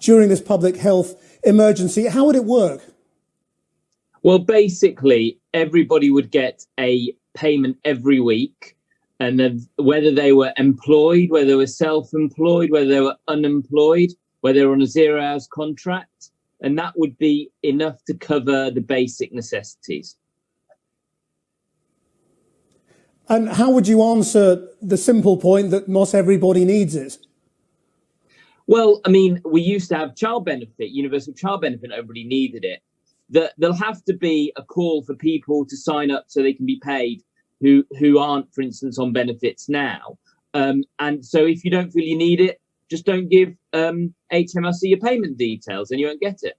during this public health emergency. How would it work? Well, basically, everybody would get a payment every week. And then whether they were employed, whether they were self-employed, whether they were unemployed, whether they were on a 0 hours contract, and that would be enough to cover the basic necessities. And how would you answer the simple point that not everybody needs it? Well, I mean, we used to have child benefit, universal child benefit, everybody needed it. There'll have to be a call for people to sign up so they can be paid who aren't, for instance, on benefits now. And so if you don't feel you need it, just don't give HMRC your payment details and you won't get it.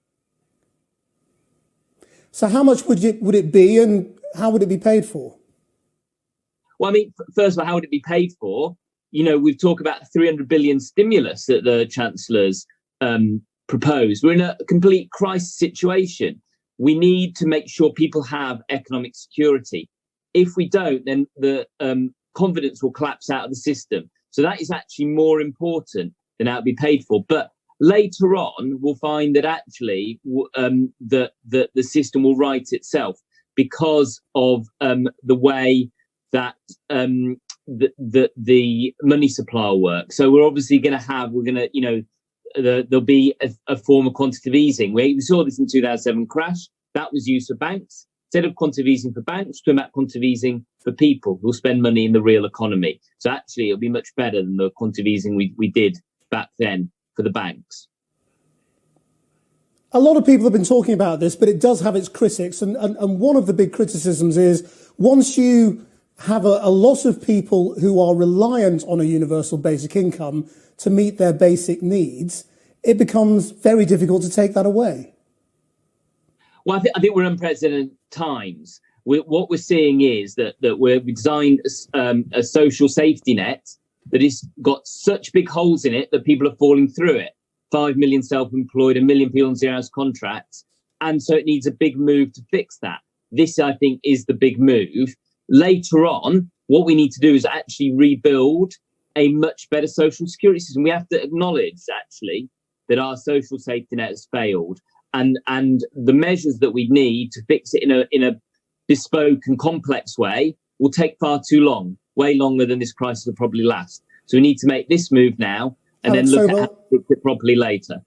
So how much would it be, and how would it be paid for? Well, I mean, first of all, how would it be paid for? You know, we've talked about 300 billion stimulus that the Chancellor's proposed. We're in a complete crisis situation. We need to make sure people have economic security. If we don't, then the confidence will collapse out of the system. So that is actually more important than how it be paid for. But later on, we'll find that actually the system will right itself because of the way that the money supply will work. So we're obviously going to, there'll be a form of quantitative easing. We saw this in 2007 crash. That was used for banks. Instead of quantitative easing for banks, we're talking about quantitative easing for people who'll spend money in the real economy. So actually, it'll be much better than the quantitative easing we did back then for the banks. A lot of people have been talking about this, but it does have its critics. And one of the big criticisms is once you have a lot of people who are reliant on a universal basic income to meet their basic needs, it becomes very difficult to take that away. Well, I think we're in unprecedented times. What we're seeing is that we've designed a social safety net that has got such big holes in it that people are falling through it. 5 million self-employed, 1 million people on 0 hours contracts. And so it needs a big move to fix that. This, I think, is the big move. Later on, what we need to do is actually rebuild a much better social security system. We have to acknowledge, actually, that our social safety net has failed. And the measures that we need to fix it in a bespoke and complex way will take far too long, way longer than this crisis will probably last. So we need to make this move now and then look at how to fix it properly later.